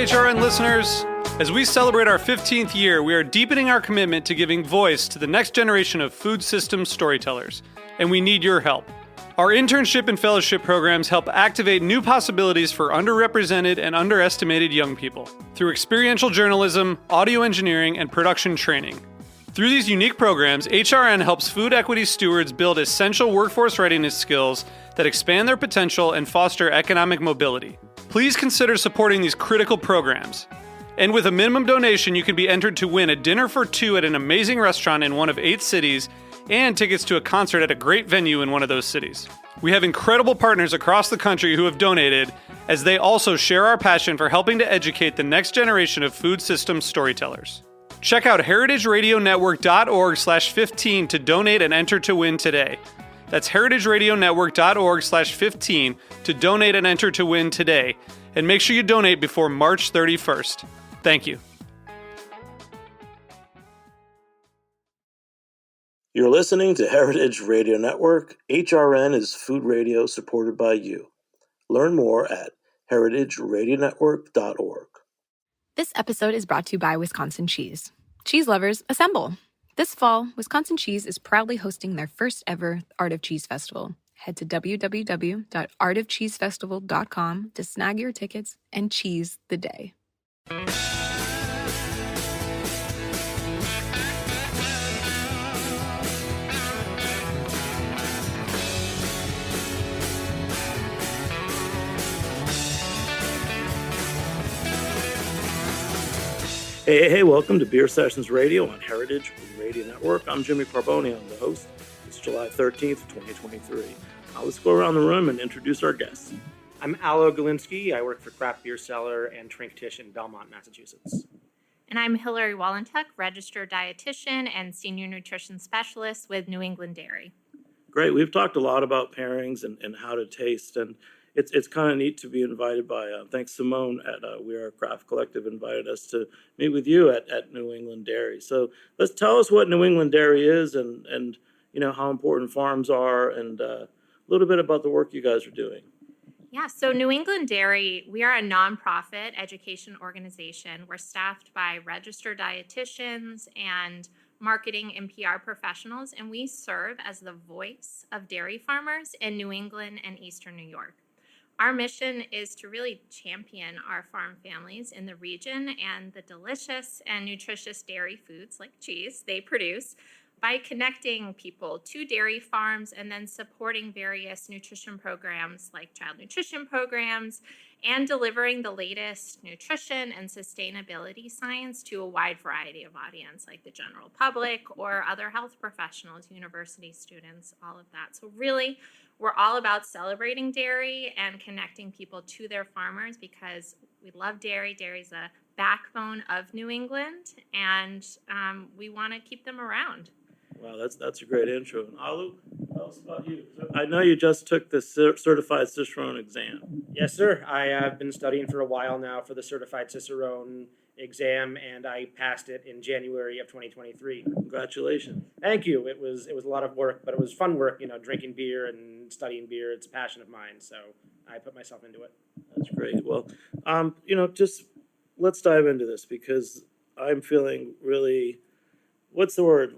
HRN listeners. As we celebrate our 15th year, we are deepening our commitment to giving voice to the next generation of food systems storytellers, and we need your help. Our internship and fellowship programs help activate new possibilities for underrepresented and underestimated young people through experiential journalism, audio engineering, and production training. Through these unique programs, HRN helps food equity stewards build essential workforce readiness skills that expand their potential and foster economic mobility. Please consider supporting these critical programs. And with a minimum donation, you can be entered to win a dinner for two at an amazing restaurant in one of 8 cities and tickets to a concert at a great venue in one of those cities. We have incredible partners across the country who have donated, as they also share our passion for helping to educate the next generation of food systems storytellers. Check out heritageradionetwork.org/15 to donate and enter to win today. That's heritageradionetwork.org/15 to donate and enter to win today. And make sure you donate before March 31st. Thank you. You're listening to Heritage Radio Network. HRN is food radio supported by you. Learn more at heritageradionetwork.org. This episode is brought to you by Wisconsin Cheese. Cheese lovers, assemble! This fall, Wisconsin Cheese is proudly hosting their first ever Art of Cheese Festival. Head to www.artofcheesefestival.com to snag your tickets and cheese the day. Hey, welcome to Beer Sessions Radio on Heritage Radio Network. I'm Jimmy Carbone, I'm the host. It's July 13th, 2023. Let's go around the room and introduce our guests. I'm Alo Galinsky. I work for Craft Beer Cellar and Trinktish in Belmont, Massachusetts. And I'm Hillary Wallentuck, registered dietitian and senior nutrition specialist with New England Dairy. Great. We've talked a lot about pairings and how to taste, and it's kind of neat to be invited by, thanks Simone at We Are Craft Collective invited us to meet with you at New England Dairy. So let's tell us what New England Dairy is and you know how important farms are and a little bit about the work you guys are doing. Yeah, so New England Dairy, we are a nonprofit education organization. We're staffed by registered dietitians and marketing and PR professionals, and we serve as the voice of dairy farmers in New England and Eastern New York. Our mission is to really champion our farm families in the region and the delicious and nutritious dairy foods like cheese they produce by connecting people to dairy farms and then supporting various nutrition programs like child nutrition programs and delivering the latest nutrition and sustainability science to a wide variety of audience like the general public or other health professionals, university students, all of that. So really, we're all about celebrating dairy and connecting people to their farmers because we love dairy. Dairy is a backbone of New England, and we want to keep them around. Wow, that's a great intro. And Alu, tell us about you. I know you just took the Certified Cicerone exam. Yes, sir. I have been studying for a while now for the Certified Cicerone exam, and I passed it in January of 2023. Congratulations. Thank you. It was a lot of work, but it was fun work, drinking beer and studying beer. It's a passion of mine, so I put myself into it. That's great. Well, just let's dive into this because I'm feeling really, what's the word?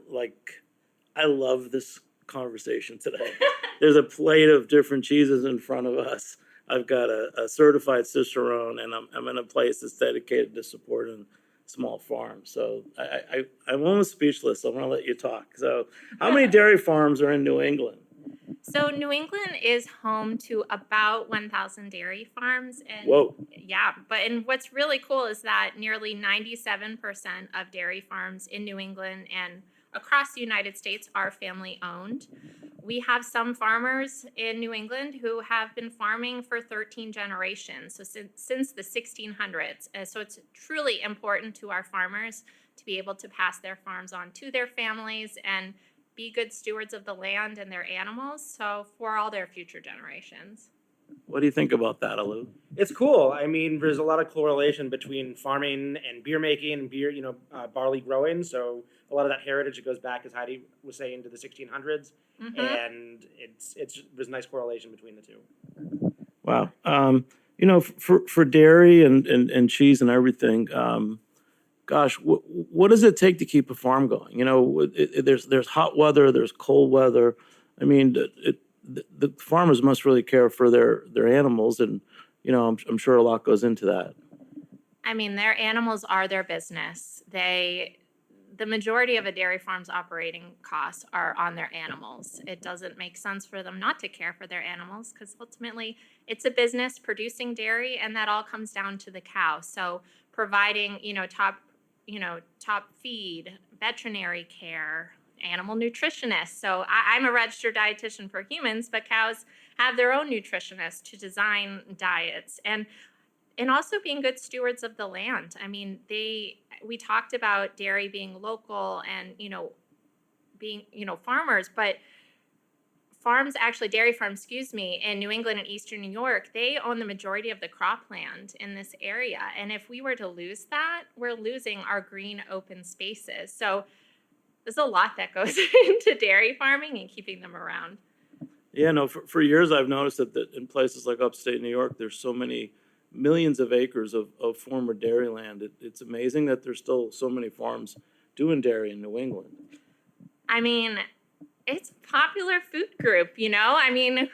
I love this conversation today. There's a plate of different cheeses in front of us. I've got a certified Cicerone, and I'm in a place that's dedicated to supporting small farms. So I'm almost speechless. I'm going to let you talk. So how many dairy farms are in New England? So New England is home to about 1,000 dairy farms. And Whoa. Yeah, and what's really cool is that nearly 97% of dairy farms in New England and across the United States are family owned. We have some farmers in New England who have been farming for 13 generations, so since the 1600s. So it's truly important to our farmers to be able to pass their farms on to their families and be good stewards of the land and their animals, so for all their future generations. What do you think about that, Alu? It's cool. I mean, there's a lot of correlation between farming and beer making and beer, barley growing. So a lot of that heritage that goes back, as Heidi was saying, to the 1600s. Mm-hmm. And there's a nice correlation between the two. Wow. for dairy and cheese and everything, gosh, what does it take to keep a farm going? There's hot weather, there's cold weather. I mean, the farmers must really care for their animals, and I'm sure a lot goes into that. I mean, their animals are their business. The majority of a dairy farm's operating costs are on their animals. It doesn't make sense for them not to care for their animals because ultimately it's a business producing dairy, and that all comes down to the cow. So providing, top feed, veterinary care, animal nutritionists. So I'm a registered dietitian for humans, but cows have their own nutritionists to design diets. And also being good stewards of the land. I mean, we talked about dairy being local and, being, farmers, but dairy farms, in New England and Eastern New York, they own the majority of the cropland in this area. And if we were to lose that, we're losing our green open spaces. So there's a lot that goes into dairy farming and keeping them around. Yeah, no, for years I've noticed that in places like upstate New York, there's so many millions of acres of former dairy land. It's amazing that there's still so many farms doing dairy in New England. I mean, it's a popular food group, I mean,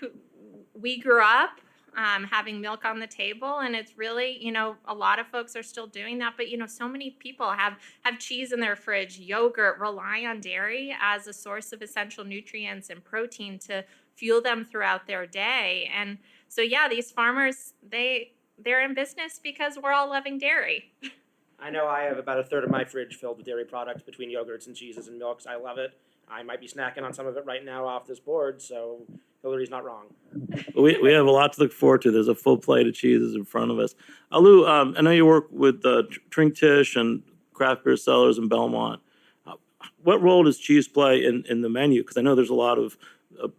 we grew up having milk on the table, and it's really, a lot of folks are still doing that. But, so many people have cheese in their fridge, yogurt, rely on dairy as a source of essential nutrients and protein to fuel them throughout their day. And so, yeah, these farmers, they're in business because we're all loving dairy. I know I have about a third of my fridge filled with dairy products between yogurts and cheeses and milks. I love it. I might be snacking on some of it right now off this board, so Hillary's not wrong. We have a lot to look forward to. There's a full plate of cheeses in front of us. Lou, I know you work with Trinktish and craft beer sellers in Belmont. What role does cheese play in the menu? Because I know there's a lot of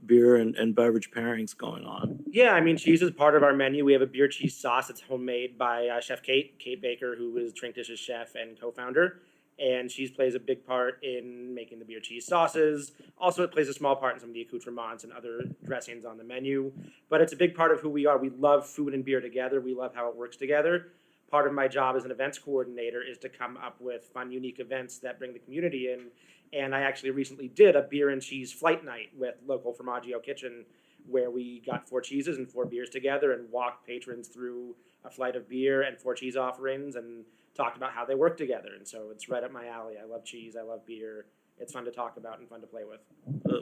beer and beverage pairings going on. Yeah, I mean, cheese is part of our menu. We have a beer cheese sauce that's homemade by Chef Kate Baker, who is Trinktish's chef and co-founder. And cheese plays a big part in making the beer cheese sauces. Also, it plays a small part in some of the accoutrements and other dressings on the menu. But it's a big part of who we are. We love food and beer together. We love how it works together. Part of my job as an events coordinator is to come up with fun, unique events that bring the community in. And I actually recently did a beer and cheese flight night with local Formaggio Kitchen, where we got 4 cheeses and 4 beers together and walked patrons through a flight of beer and 4 cheese offerings and talked about how they work together. And so it's right up my alley. I love cheese. I love beer. It's fun to talk about and fun to play with.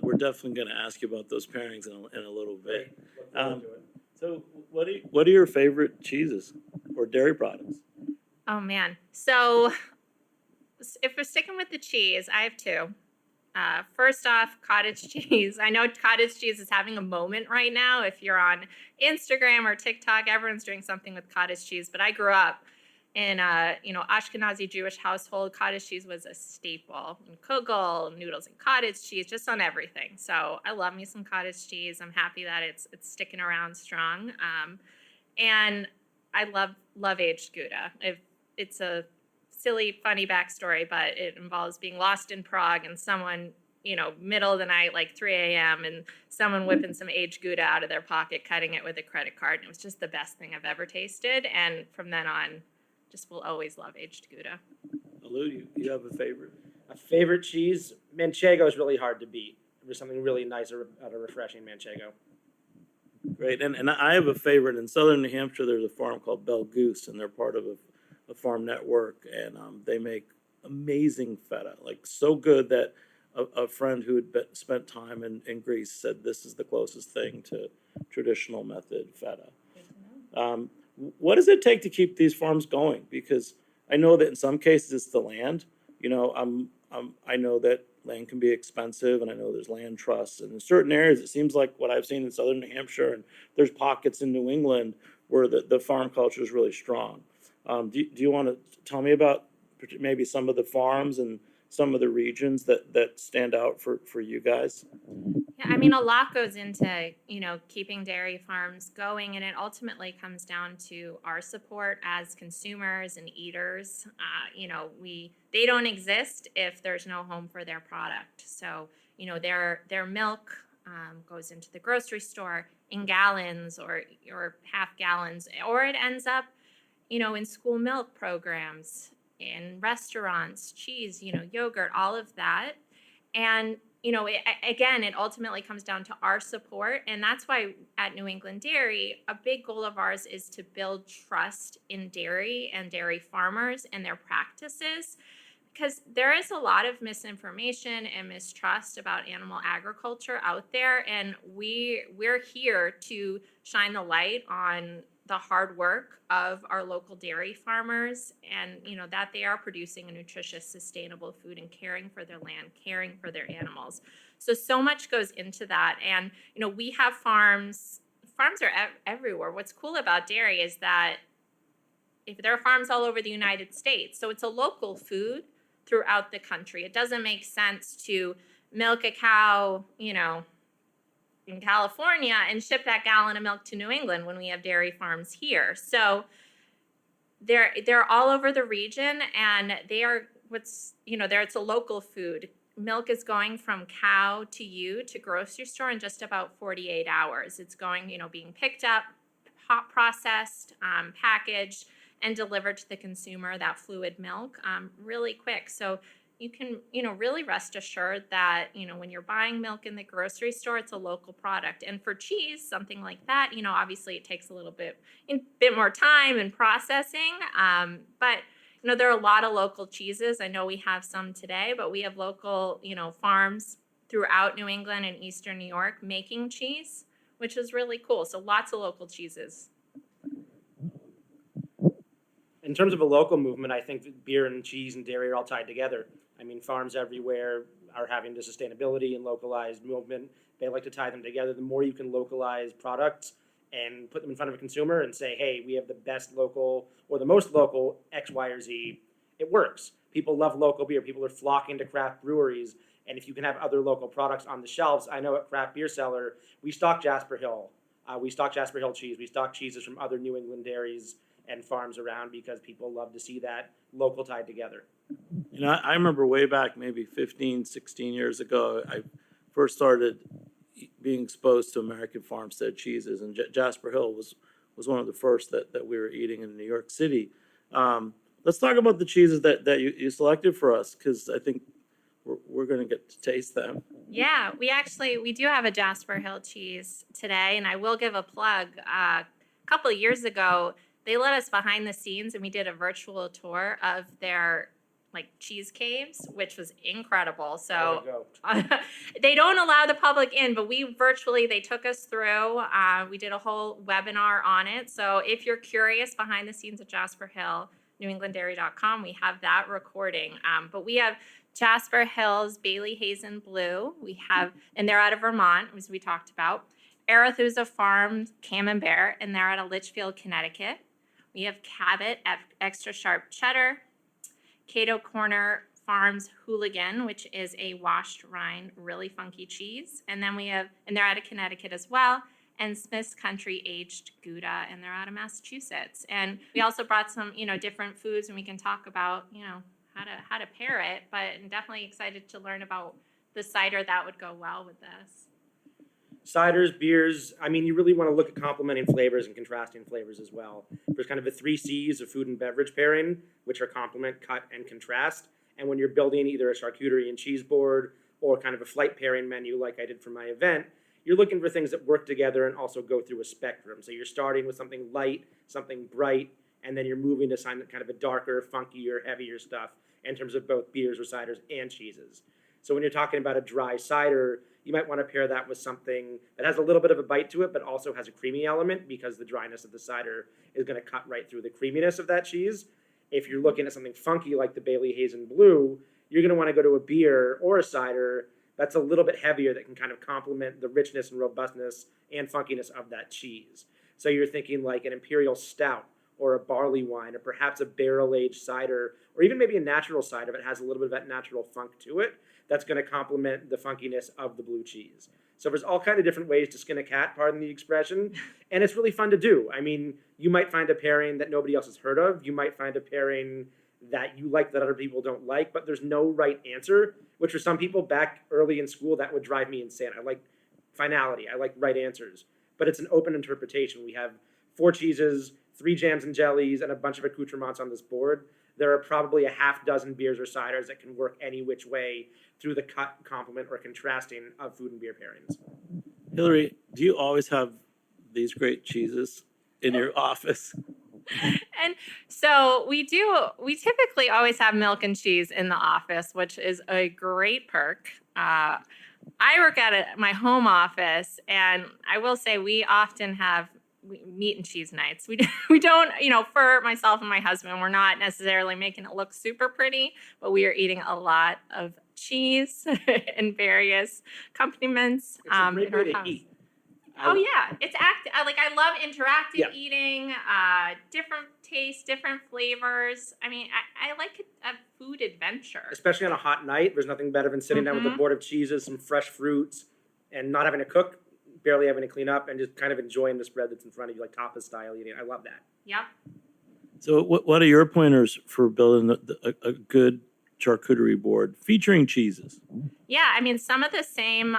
We're definitely going to ask you about those pairings in a little bit. So what are your favorite cheeses or dairy products? Oh, man. So if we're sticking with the cheese, I have 2. First off, cottage cheese. I know cottage cheese is having a moment right now. If you're on Instagram or TikTok, everyone's doing something with cottage cheese. But I grew up in a Ashkenazi Jewish household. Cottage cheese was a staple. And kugel, noodles and cottage cheese, just on everything. So I love me some cottage cheese. I'm happy that it's sticking around strong. And I love aged Gouda. It's a silly, funny backstory, but it involves being lost in Prague and someone, middle of the night, like 3 a.m., and someone whipping some aged Gouda out of their pocket, cutting it with a credit card. And it was just the best thing I've ever tasted. And from then on, just will always love aged Gouda. Lou, you have a favorite? A favorite cheese? Manchego is really hard to beat. There's something really nice about a refreshing Manchego. Great. And I have a favorite. In southern New Hampshire, there's a farm called Bell Goose, and they're part of a farm network, and they make amazing feta, like so good that a friend who had spent time in Greece said this is the closest thing to traditional method feta. What does it take to keep these farms going? Because I know that in some cases it's the land. I know that land can be expensive, and I know there's land trusts, and in certain areas it seems like what I've seen in southern New Hampshire, and there's pockets in New England where the farm culture is really strong. Do you want to tell me about maybe some of the farms and some of the regions that stand out for you guys? Yeah, I mean, a lot goes into, keeping dairy farms going, and it ultimately comes down to our support as consumers and eaters. They don't exist if there's no home for their product. So, their milk, goes into the grocery store in gallons or half gallons, or it ends up, in school milk programs, in restaurants, cheese, yogurt, all of that. And, it ultimately comes down to our support. And that's why at New England Dairy, a big goal of ours is to build trust in dairy and dairy farmers and their practices. Because there is a lot of misinformation and mistrust about animal agriculture out there. And we're here to shine the light on the hard work of our local dairy farmers, and that they are producing a nutritious, sustainable food and caring for their land, caring for their animals. So much goes into that. And we have farms are everywhere. What's cool about dairy is that if there are farms all over the United States, so it's a local food throughout the country. It doesn't make sense to milk a cow, in California and ship that gallon of milk to New England when we have dairy farms here. So they're all over the region, and they are it's a local food. Milk is going from cow to you to grocery store in just about 48 hours. It's going, being picked up, hot processed, packaged, and delivered to the consumer, that fluid milk, really quick. So you can, really rest assured that, when you're buying milk in the grocery store, it's a local product. And for cheese, something like that, obviously it takes a little bit more time and processing. But, there are a lot of local cheeses. I know we have some today, but we have local, farms throughout New England and Eastern New York making cheese, which is really cool. So lots of local cheeses. In terms of a local movement, I think that beer and cheese and dairy are all tied together. I mean, farms everywhere are having the sustainability and localized movement. They like to tie them together. The more you can localize products and put them in front of a consumer and say, hey, we have the best local or the most local X, Y, or Z, it works. People love local beer. People are flocking to craft breweries. And if you can have other local products on the shelves, I know at Craft Beer Cellar, we stock Jasper Hill. We stock Jasper Hill cheese. We stock cheeses from other New England dairies and farms around because people love to see that local tied together. I remember way back, maybe 15, 16 years ago, I first started being exposed to American farmstead cheeses, and Jasper Hill was one of the first that we were eating in New York City. Let's talk about the cheeses that you selected for us, because I think we're going to get to taste them. Yeah, we do have a Jasper Hill cheese today, and I will give a plug. A couple of years ago, they let us behind the scenes, and we did a virtual tour of their cheese caves, which was incredible. So they don't allow the public in, but they took us through. We did a whole webinar on it. So if you're curious, behind the scenes at Jasper Hill, newenglanddairy.com, we have that recording. But we have Jasper Hill's Bailey Hazen Blue. And they're out of Vermont, as we talked about. Arethusa Farm Camembert, and they're out of Litchfield, Connecticut. We have Cabot Extra Sharp Cheddar, Cato Corner Farms Hooligan, which is a washed rind, really funky cheese. And then and they're out of Connecticut as well, and Smith's Country Aged Gouda, and they're out of Massachusetts. And we also brought some, different foods, and we can talk about, how to pair it, but I'm definitely excited to learn about the cider that would go well with this. Ciders, beers, you really want to look at complementing flavors and contrasting flavors as well. There's kind of the 3 C's of food and beverage pairing, which are complement, cut, and contrast. And when you're building either a charcuterie and cheese board or kind of a flight pairing menu like I did for my event, you're looking for things that work together and also go through a spectrum. So you're starting with something light, something bright, and then you're moving to kind of a darker, funkier, heavier stuff in terms of both beers or ciders and cheeses. So when you're talking about a dry cider, you might want to pair that with something that has a little bit of a bite to it, but also has a creamy element, because the dryness of the cider is going to cut right through the creaminess of that cheese. If you're looking at something funky like the Bailey Hazen Blue, you're going to want to go to a beer or a cider that's a little bit heavier, that can kind of complement the richness and robustness and funkiness of that cheese. So you're thinking like an imperial stout or a barley wine, or perhaps a barrel-aged cider, or even maybe a natural cider that has a little bit of that natural funk to it, that's going to complement the funkiness of the blue cheese. So there's all kind of different ways to skin a cat, pardon the expression, and it's really fun to do. You might find a pairing that nobody else has heard of. You might find a pairing that you like that other people don't like, but there's no right answer, which for some people back early in school, that would drive me insane. I like finality. I like right answers. But it's an open interpretation. We have 4 cheeses, 3 jams and jellies, and a bunch of accoutrements on this board. There are probably a half dozen beers or ciders that can work any which way through the cut, complement, or contrasting of food and beer pairings. Hillary, do you always have these great cheeses in your office? And so we typically always have milk and cheese in the office, which is a great perk. I work at my home office, and I will say we often have meat and cheese nights. We don't, for myself and my husband, we're not necessarily making it look super pretty, but we are eating a lot of cheese and various accompaniments It's a great in our way to house. eat. Oh yeah, it's active. I love interactive Yeah. eating, different tastes, different flavors. I mean, I like a food adventure. Especially on a hot night, there's nothing better than sitting down with a board of cheeses, some fresh fruits, and not having to cook, barely having to clean up, and just kind of enjoying the spread that's in front of you, like tapas style eating. I love that. Yep. So what are your pointers for building a good charcuterie board featuring cheeses? Yeah, I mean, some of the same,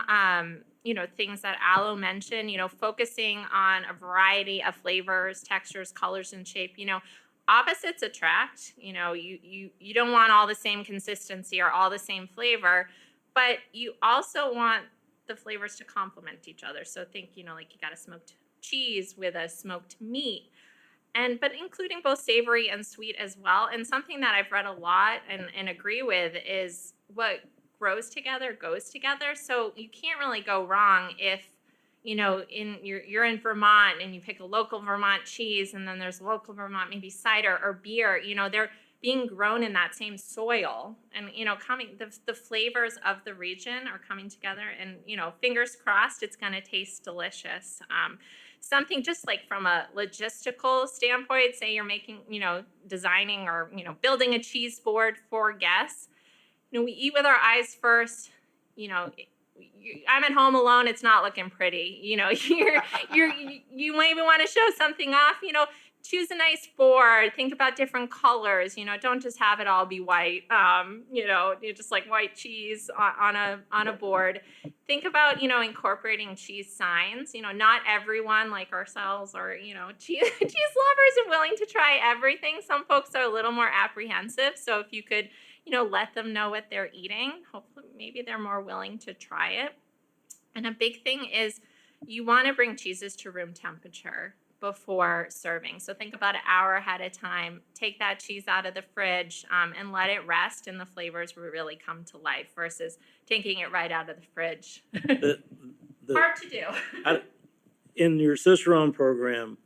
things that Aloe mentioned, focusing on a variety of flavors, textures, colors, and shape. Opposites attract. You don't want all the same consistency or all the same flavor, but you also want the flavors to complement each other. So think, like you got a smoked cheese with a smoked meat. But including both savory and sweet as well. And something that I've read a lot and agree with is what grows together goes together. So you can't really go wrong if, you're in Vermont and you pick a local Vermont cheese, and then there's local Vermont, maybe cider or beer, they're being grown in that same soil, and, the flavors of the region are coming together, and, fingers crossed, it's going to taste delicious. Something just like from a logistical standpoint, say you're making, designing or, building a cheese board for guests, we eat with our eyes first. I'm at home alone. It's not looking pretty. You maybe want to show something off, choose a nice board, think about different colors, don't just have it all be white, just like white cheese on a board. Think about, incorporating cheese signs. Not everyone like ourselves or, cheese lovers are willing to try everything. Some folks are a little more apprehensive. So if you could, let them know what they're eating, hopefully maybe they're more willing to try it. And a big thing is you want to bring cheeses to room temperature before serving. So think about an hour ahead of time, take that cheese out of the fridge and let it rest, and the flavors will really come to life versus taking it right out of the fridge. Hard to do. In your Cicerone program,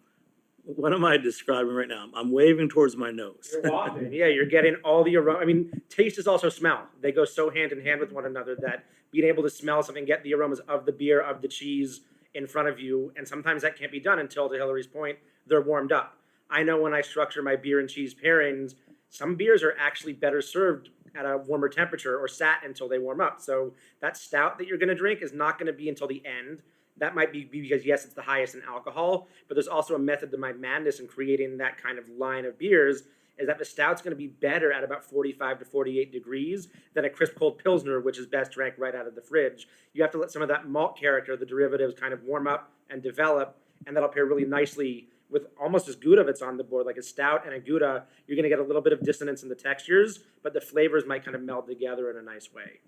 what am I describing right now? I'm waving towards my nose. You're wafting. Yeah, you're getting all the aroma. I mean, taste is also smell. They go so hand in hand with one another that being able to smell something, get the aromas of the beer, of the cheese in front of you, and sometimes that can't be done until, to Hillary's point, they're warmed up. I know when I structure my beer and cheese pairings, some beers are actually better served at a warmer temperature or sat until they warm up. So that stout that you're going to drink is not going to be until the end. That might be because, yes, it's the highest in alcohol, but there's also a method to my madness in creating that kind of line of beers, is that the stout's going to be better at about 45 to 48 degrees than a crisp cold Pilsner, which is best drank right out of the fridge. You have to let some of that malt character, the derivatives, kind of warm up and develop, and that'll pair really nicely with almost as Gouda if it's on the board. Like a stout and a Gouda, you're going to get a little bit of dissonance in the textures, but the flavors might kind of meld together in a nice way.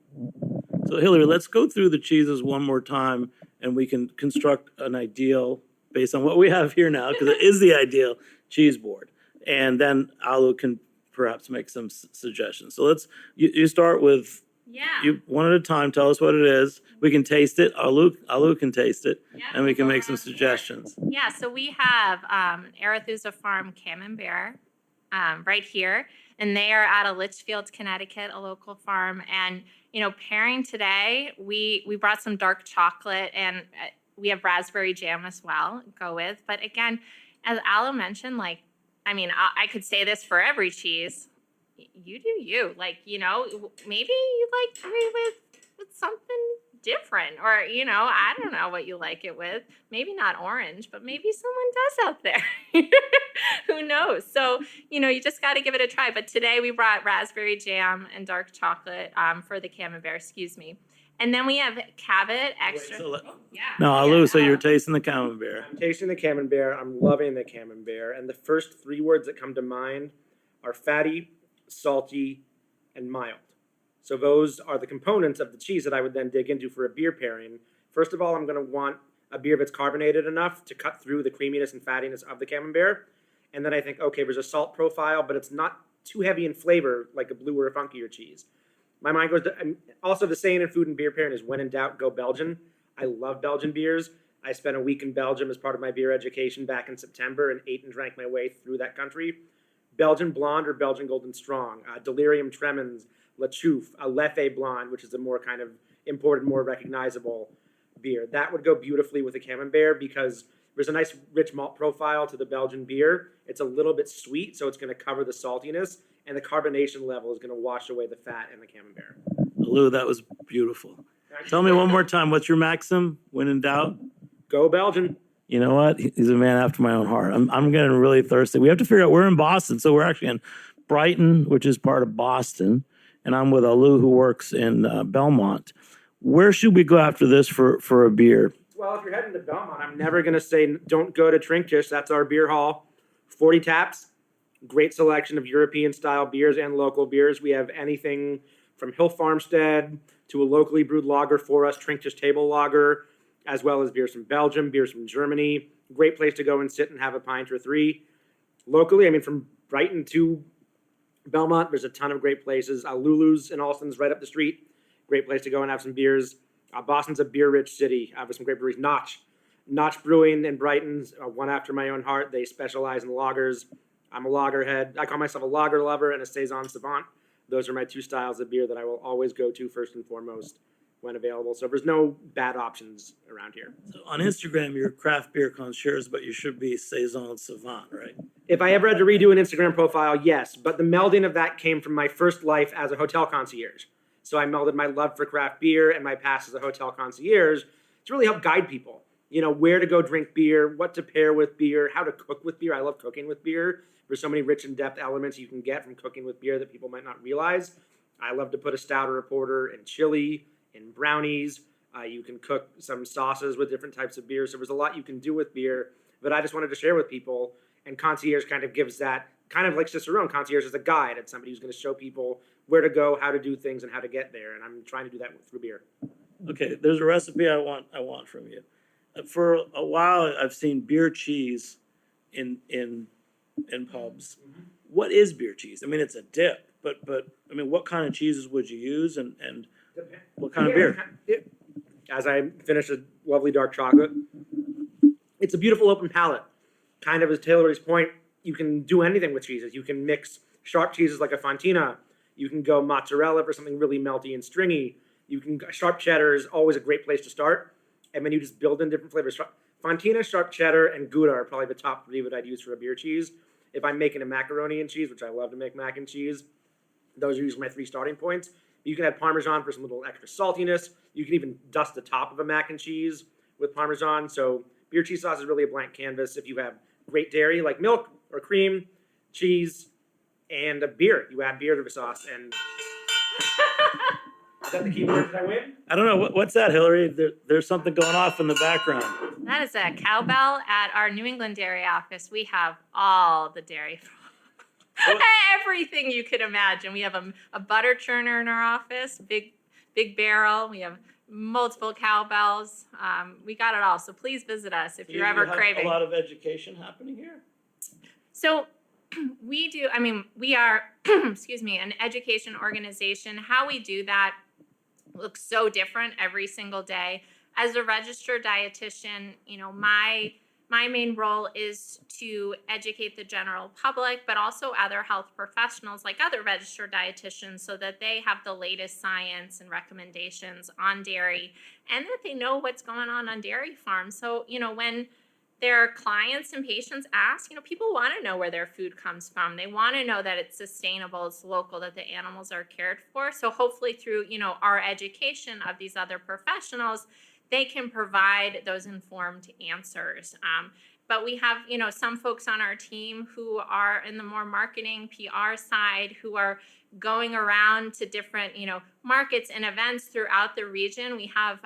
So Hillary, let's go through the cheeses one more time, and we can construct an ideal based on what we have here now, because it is the ideal cheese board. And then Aloe can perhaps make some suggestions. So you start with, you one at a time, tell us what it is. We can taste it. Aloe can taste it, and we can make some suggestions. Yeah, so we have Arethusa Farm Camembert right here, and they are out of Litchfield, Connecticut, a local farm. And pairing today, we brought some dark chocolate, and we have raspberry jam as well. Go with, but again, as Aloe mentioned, I could say this for every cheese. You do you. Maybe you like to be with something different, or I don't know what you like it with. Maybe not orange, but maybe someone does out there. Who knows? So you just got to give it a try. But today we brought raspberry jam and dark chocolate for the Camembert. Excuse me. And then we have Cabot Extra. So Yeah. no, yeah. Lou, so you're tasting the Camembert. I'm tasting the Camembert. I'm loving the Camembert. And the first three words that come to mind are fatty, salty, and mild. So those are the components of the cheese that I would then dig into for a beer pairing. First of all, I'm going to want a beer that's carbonated enough to cut through the creaminess and fattiness of the Camembert. And then I think, okay, there's a salt profile, but it's not too heavy in flavor like a blue or a funkier cheese. My mind goes to, and also the saying in food and beer pairing is when in doubt, go Belgian. I love Belgian beers. I spent a week in Belgium as part of my beer education back in September and ate and drank my way through that country. Belgian Blonde or Belgian Golden Strong, Delirium Tremens, La Chouffe, a Leffe Blonde, which is a more kind of imported, more recognizable beer. That would go beautifully with a Camembert because there's a nice rich malt profile to the Belgian beer. It's a little bit sweet, so it's going to cover the saltiness, and the carbonation level is going to wash away the fat in the Camembert. Lou, that was beautiful. Tell me one more time, what's your maxim when in doubt? Go Belgian. You know what? He's a man after my own heart. I'm getting really thirsty. We have to figure out, we're in Boston, so we're actually in Brighton, which is part of Boston, and I'm with Lou who works in Belmont. Where should we go after this for a beer? Well, if you're heading to Belmont, I'm never going to say don't go to Trinktish. That's our beer hall. 40 taps, great selection of European-style beers and local beers. We have anything from Hill Farmstead to a locally brewed lager for us, Trinktish Table Lager, as well as beers from Belgium, beers from Germany. Great place to go and sit and have a pint or three. Locally, I mean, from Brighton to Belmont, there's a ton of great places. Lulu's in Alston's right up the street. Great place to go and have some beers. Boston's a beer-rich city. With some great breweries. Notch Brewing in Brighton's one after my own heart. They specialize in lagers. I'm a lagerhead. I call myself a lager lover and a saison savant. Those are my two styles of beer that I will always go to first and foremost when available. So there's no bad options around here. So on Instagram, you're craft beer connoisseurs, but you should be saison savant, right? If I ever had to redo an Instagram profile, yes. But the melding of that came from my first life as a hotel concierge. So I melded my love for craft beer and my past as a hotel concierge to really help guide people. You know, where to go drink beer, what to pair with beer, how to cook with beer. I love cooking with beer. There's so many rich and depth elements you can get from cooking with beer that people might not realize. I love to put a stout or a porter in chili, in brownies. You can cook some sauces with different types of beer. So there's a lot you can do with beer that I just wanted to share with people. And concierge kind of gives that, kind of like Cicerone. Concierge is a guide. It's somebody who's going to show people where to go, how to do things, and how to get there. And I'm trying to do that through beer. Okay, there's a recipe I want from you. For a while, I've seen beer cheese in pubs. What is beer cheese? I mean, it's a dip, but I mean, what kind of cheeses would you use, and what kind of beer? As I finish a lovely dark chocolate, it's a beautiful open palate. Kind of as Taylor's point, you can do anything with cheeses. You can mix sharp cheeses like a Fontina. You can go mozzarella for something really melty and stringy. You can sharp cheddar is always a great place to start, and then you just build in different flavors. Fontina, sharp cheddar, and Gouda are probably the top three that I'd use for a beer cheese. If I'm making a macaroni and cheese, which I love to make mac and cheese, those are usually my three starting points. You can add Parmesan for some little extra saltiness. You can even dust the top of a mac and cheese with Parmesan. So beer cheese sauce is really a blank canvas. If you have great dairy like milk or cream, cheese, and a beer, you add beer to the sauce. And is that the key word? Did I win? I don't know. What's that, Hillary? There's something going off in the background. That is a Cowbell at our New England dairy office. We have all the dairy. Everything you could imagine. We have a butter churner in our office, big barrel. We have multiple cowbells. We got it all. So please visit us if you're ever craving. A lot of education happening here. So we do. I mean, we are, excuse me, an education organization. How we do that looks so different every single day. As a registered dietitian, you know, my main role is to educate the general public, but also other health professionals like other registered dietitians so that they have the latest science and recommendations on dairy and that they know what's going on dairy farms. So, you know, when their clients and patients ask, you know, people want to know where their food comes from. They want to know that it's sustainable, it's local, that the animals are cared for. So hopefully through, you know, our education of these other professionals, they can provide those informed answers. but we have, some folks on our team who are in the more marketing PR side, who are going around to different, markets and events throughout the region. We have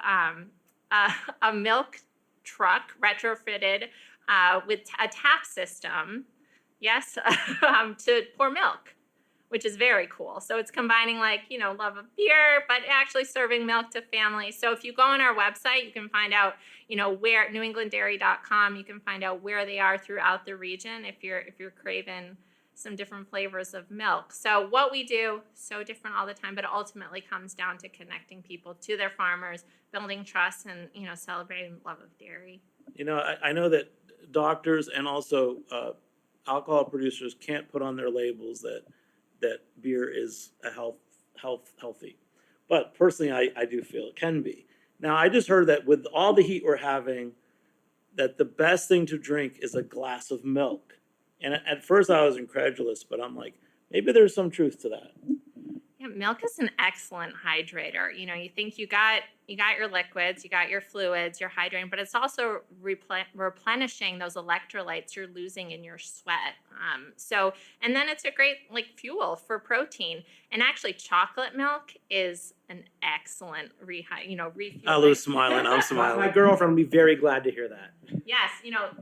a milk truck retrofitted with a tap system, yes, to pour milk, which is very cool. So it's combining love of beer, but actually serving milk to families. So if you go on our website, you can find out, where newenglanddairy.com, you can find out where they are throughout the region if you're craving some different flavors of milk. So what we do, so different all the time, but it ultimately comes down to connecting people to their farmers, building trust, and, celebrating love of dairy. I know that doctors and also alcohol producers can't put on their labels that beer is a healthy. But personally, I do feel it can be. Now, I just heard that with all the heat we're having, that the best thing to drink is a glass of milk. And at first I was incredulous, but I'm like, maybe there's some truth to that. Yeah, milk is an excellent hydrator. You think you got your liquids, you got your fluids, you're hydrating, but it's also replenishing those electrolytes you're losing in your sweat. And then it's a great fuel for protein. And actually, chocolate milk is an excellent refueling. Alu's smiling. I'm smiling. My girlfriend would be very glad to hear that. Yes,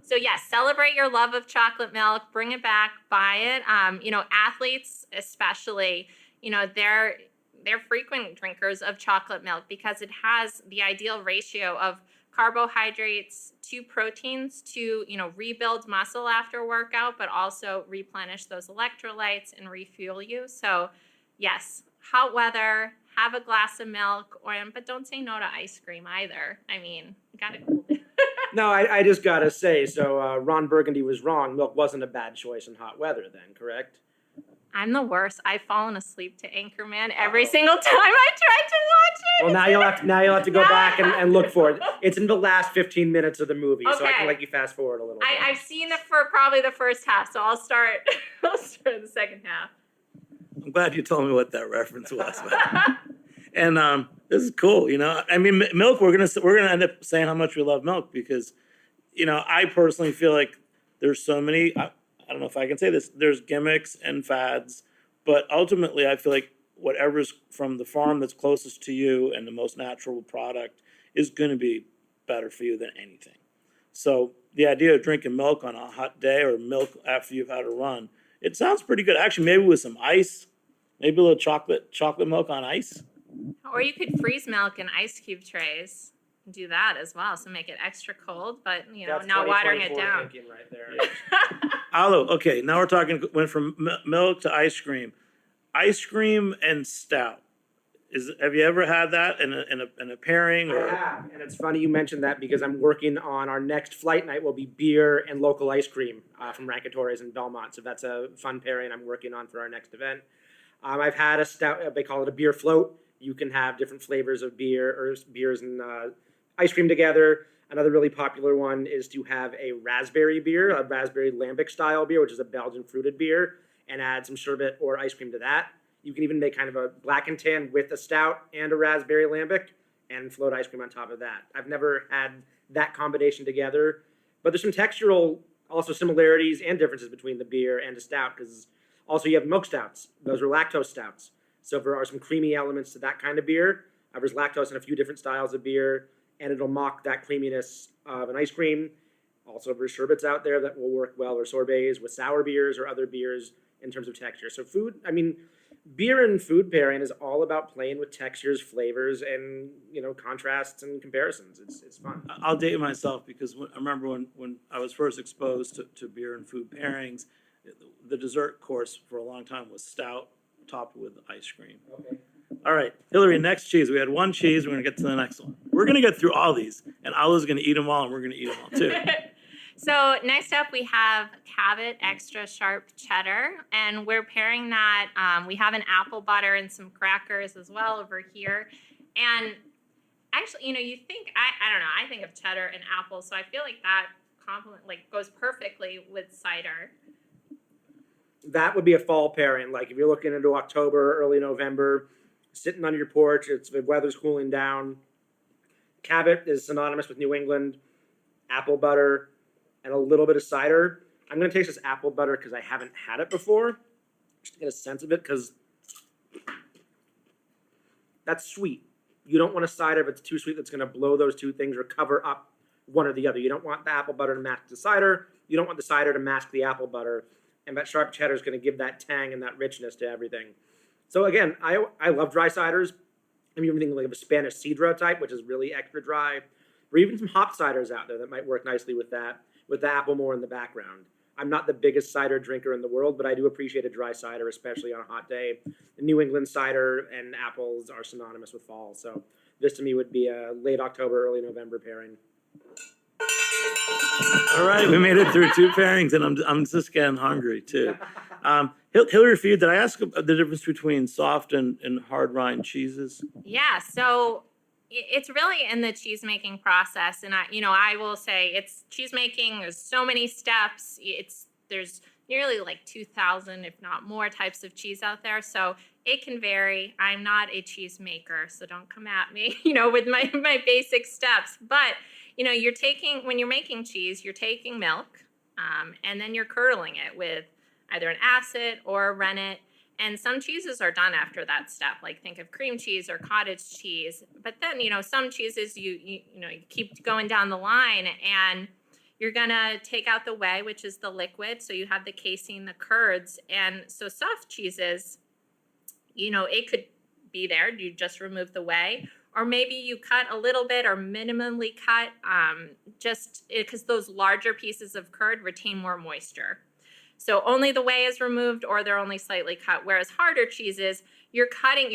so yes, celebrate your love of chocolate milk, bring it back, buy it. Athletes especially, they're frequent drinkers of chocolate milk because it has the ideal ratio of carbohydrates to proteins to, rebuild muscle after workout, but also replenish those electrolytes and refuel you. So yes, hot weather, have a glass of milk, but don't say no to ice cream either. I mean, you gotta cool it. No, I just gotta say, so Ron Burgundy was wrong. Milk wasn't a bad choice in hot weather then, correct? I'm the worst. I've fallen asleep to Anchorman every single time I tried to watch it. Well, now you'll have to go back and look for it. It's in the last 15 minutes of the movie, so I Okay. can let you fast forward a little bit. I've seen it for probably the first half, so I'll start the second half. I'm glad you told me what that reference was, man. And this is cool. I mean, milk. We're gonna end up saying how much we love milk because, I personally feel like there's so many. I don't know if I can say this. There's gimmicks and fads, but ultimately, I feel like whatever's from the farm that's closest to you and the most natural product is going to be better for you than anything. So the idea of drinking milk on a hot day or milk after you've had a run, it sounds pretty good. Actually, maybe with some ice, maybe a little chocolate milk on ice. Or you could freeze milk in ice cube trays. Do that as well, so make it extra cold, but That's not watering it 2024 down. thinking right there. Alu, okay, now we're talking, went from milk to ice cream. Ice cream and stout. Have you ever had that in a pairing? Or I have, and it's funny you mentioned that because I'm working on our next flight night will be beer and local ice cream from Rancatores in Belmont. So that's a fun pairing I'm working on for our next event. I've had a stout, they call it a beer float. You can have different flavors of beer or beers and ice cream together. Another really popular one is to have a raspberry beer, a raspberry lambic style beer, which is a Belgian fruited beer, and add some sherbet or ice cream to that. You can even make kind of a black and tan with a stout and a raspberry lambic and float ice cream on top of that. I've never had that combination together, but there's some textural also similarities and differences between the beer and the stout because also you have milk stouts. Those are lactose stouts. So there are some creamy elements to that kind of beer. There's lactose in a few different styles of beer, and it'll mock that creaminess of an ice cream. Also, there's sherbets out there that will work well, or sorbets with sour beers or other beers in terms of texture. So beer and food pairing is all about playing with textures, flavors, and contrasts and comparisons. It's fun. I'll date myself because I remember when I was first exposed to beer and food pairings, the dessert course for a long time was stout topped with ice cream. Okay. All right, Hillary, next cheese. We had one cheese. We're going to get to the next one. We're going to get through all these, and Alu's going to eat them all, and we're going to eat them all too. So next up, we have Cabot Extra Sharp Cheddar, and we're pairing that. We have an apple butter and some crackers as well over here. And actually, you think, I don't know, I think of cheddar and apple, so I feel like that goes perfectly with cider. That would be a fall pairing. Like if you're looking into October, early November, sitting on your porch, the weather's cooling down. Cabot is synonymous with New England, apple butter, and a little bit of cider. I'm gonna taste this apple butter because I haven't had it before, just to get a sense of it, because that's sweet. You don't want a cider if it's too sweet that's gonna blow those two things or cover up one or the other. You don't want the apple butter to mask the cider. You don't want the cider to mask the apple butter. And that sharp cheddar is gonna give that tang and that richness to everything. So again, I love dry ciders. I'm even thinking like of a Spanish Sidra type, which is really extra dry, or even some hop ciders out there that might work nicely with that, with the apple more in the background. I'm not the biggest cider drinker in the world, but I do appreciate a dry cider, especially on a hot day. The New England cider and apples are synonymous with fall, so this to me would be a late October, early November pairing. All right, we made it through 2 pairings, and I'm just getting hungry too. Hillary, for you, did I ask the difference between soft and hard rind cheeses? Yeah, so it's really in the cheese making process, and I will say it's cheese making. There's so many steps. There's nearly like 2,000, if not more, types of cheese out there. So it can vary. I'm not a cheese maker, so don't come at me, with my basic steps. But when you're making cheese, you're taking milk, and then you're curdling it with either an acid or a rennet. And some cheeses are done after that step, like think of cream cheese or cottage cheese. But then, some cheeses you keep going down the line, and you're gonna take out the whey, which is the liquid. So you have the casein, the curds. And so soft cheeses, it could be there. You just remove the whey. Or maybe you cut a little bit or minimally cut, just because those larger pieces of curd retain more moisture. So only the whey is removed, or they're only slightly cut. Whereas harder cheeses, you're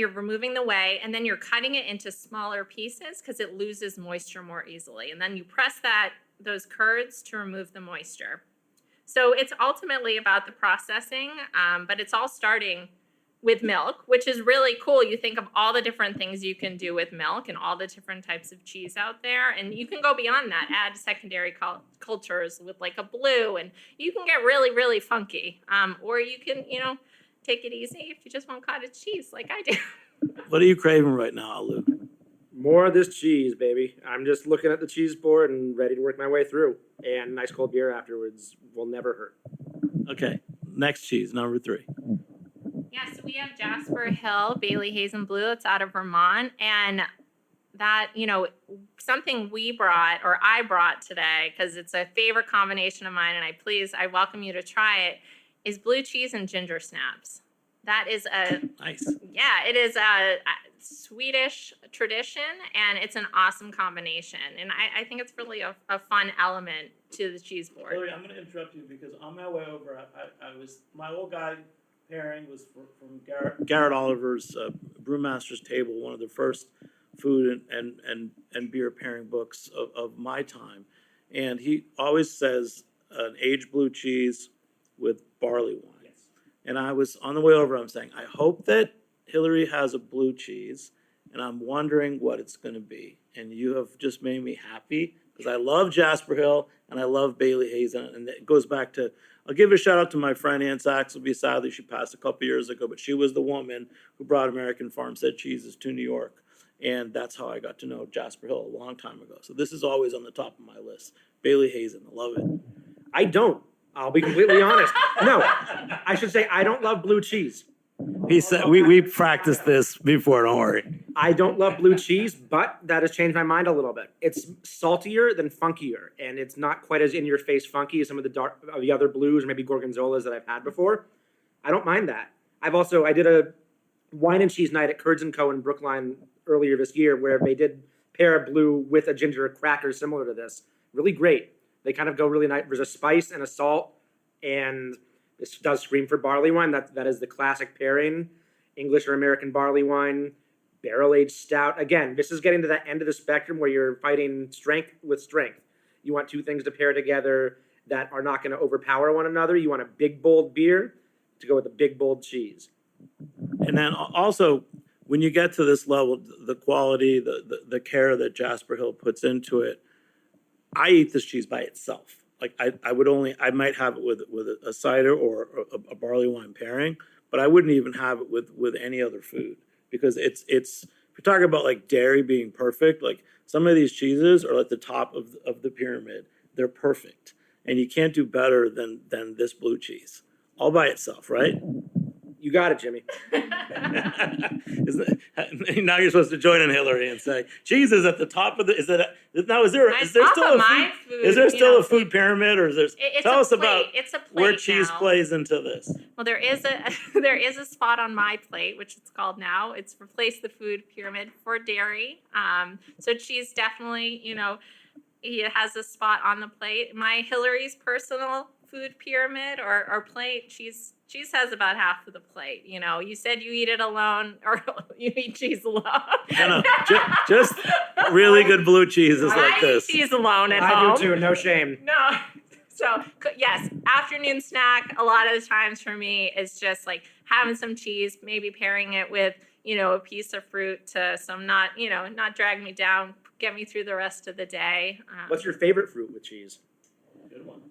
removing the whey, and then you're cutting it into smaller pieces because it loses moisture more easily. And then you press those curds to remove the moisture. So it's ultimately about the processing, but it's all starting with milk, which is really cool. You think of all the different things you can do with milk and all the different types of cheese out there. And you can go beyond that, add secondary cultures with like a blue, and you can get really, really funky. Or you can, take it easy if you just want cottage cheese like I do. What are you craving right now, Lou? More of this cheese, baby. I'm just looking at the cheese board and ready to work my way through. And nice cold beer afterwards will never hurt. Okay, next cheese, number 3. Yeah, so we have Jasper Hill, Bailey Hazen Blue. It's out of Vermont. And that, something I brought today, because it's a favorite combination of mine, and I welcome you to try it, is blue cheese and ginger snaps. That is nice. Yeah, it is a Swedish tradition, and it's an awesome combination. And I think it's really a fun element to the cheese board. Hillary, I'm going to interrupt you because on my way over, my old guy pairing was from Garrett Oliver's Brewmaster's Table, one of the first food and beer pairing books of my time. And he always says an aged blue cheese with barley wine. Yes. And I was on the way over, I'm saying, I hope that Hillary has a blue cheese, and I'm wondering what it's going to be. And you have just made me happy because I love Jasper Hill and I love Bailey Hazen. And it goes back to, I'll give a shout out to my friend Ann Saxelby. Sadly, she passed a couple years ago, but she was the woman who brought American Farmstead cheeses to New York. And that's how I got to know Jasper Hill a long time ago. So this is always on the top of my list. Bailey Hazen, I love it. I don't. I'll be completely honest. No, I should say I don't love blue cheese. He said we practiced this before. Don't worry. I don't love blue cheese, but that has changed my mind a little bit. It's saltier than funkier, and it's not quite as in-your-face funky as some of the other blues, or maybe gorgonzolas that I've had before. I don't mind that. I did a wine and cheese night at Curds & Co. in Brookline earlier this year, where they did pair a blue with a ginger cracker similar to this. Really great. They kind of go really nice. There's a spice and a salt, and this does scream for barley wine. That is the classic pairing. English or American barley wine, barrel-aged stout. Again, this is getting to that end of the spectrum where you're fighting strength with strength. You want two things to pair together that are not going to overpower one another. You want a big, bold beer to go with a big, bold cheese. And then also, when you get to this level, the quality, the care that Jasper Hill puts into it, I eat this cheese by itself. Like I might have it with a cider or a barley wine pairing, but I wouldn't even have it with any other food because it's if you're talking about like dairy being perfect, like some of these cheeses are at the top of the pyramid. They're perfect. and you can't do better than this blue cheese all by itself, right? You got it, Jimmy. Now you're supposed to join in, Hillary, and say cheese is at the top of the. Is there still a food pyramid, or is there? Tell us about where cheese plays into this. Well, there is a spot on my plate, which it's called now. It's replaced the food pyramid for dairy. So cheese definitely, it has a spot on the plate. My Hillary's personal food pyramid or plate, cheese has about half of the plate. You said you eat it alone, or you eat cheese alone. No, just really good blue cheese is like this. I eat cheese alone at home. I do too, no shame. No. So yes, afternoon snack a lot of the times for me is just like having some cheese, maybe pairing it with, a piece of fruit to some not drag me down, get me through the rest of the day. What's your favorite fruit with cheese? Good one.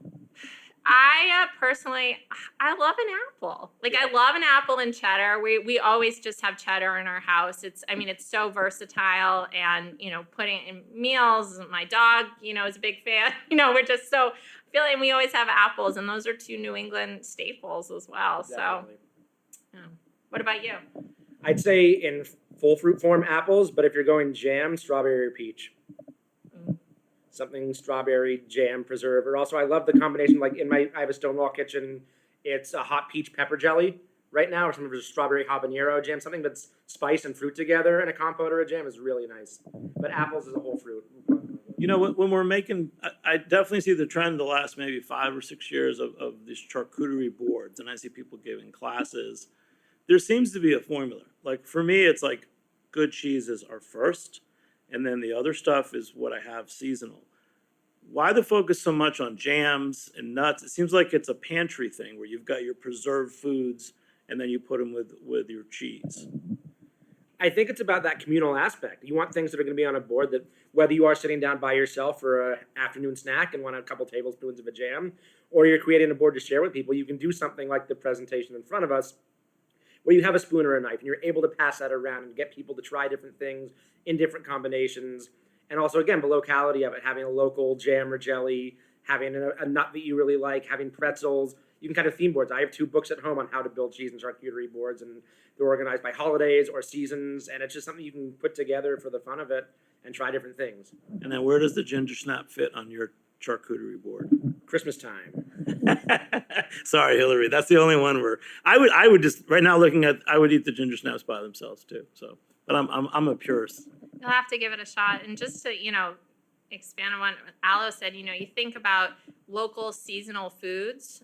I personally, I love an apple. I love an apple and cheddar. We always just have cheddar in our house. It's so versatile, and putting it in meals. My dog, is a big fan. We're just so feeling we always have apples, and those are two New England staples as well. Definitely. So, what about you? I'd say in full fruit form, apples, but if you're going jam, strawberry or peach. Something strawberry, jam, preserve. Or also, I love the combination. I have a Stonewall kitchen. It's a hot peach pepper jelly right now, or something for strawberry habanero jam. Something that's spice and fruit together in a compote or a jam is really nice. But apples is a whole fruit. When we're making, I definitely see the trend the last maybe 5 or 6 years of these charcuterie boards, and I see people giving classes. There seems to be a formula. Like for me, it's like good cheeses are first, and then the other stuff is what I have seasonal. Why the focus so much on jams and nuts? It seems like it's a pantry thing where you've got your preserved foods and then you put them with your cheese. I think it's about that communal aspect. You want things that are going to be on a board that, whether you are sitting down by yourself for an afternoon snack and want a couple tablespoons of a jam, or you're creating a board to share with people, you can do something like the presentation in front of us, where you have a spoon or a knife and you're able to pass that around and get people to try different things in different combinations. And also, again, the locality of it, having a local jam or jelly, having a nut that you really like, having pretzels. You can kind of theme boards. I have 2 books at home on how to build cheese and charcuterie boards, and they're organized by holidays or seasons, and it's just something you can put together for the fun of it and try different things. And then where does the ginger snap fit on your charcuterie board? Christmas time. Sorry, Hillary, that's the only one where I would just right now I would eat the ginger snaps by themselves too. So, but I'm a purist. You'll have to give it a shot. And just to, expand on what Aloe said, you think about local seasonal foods.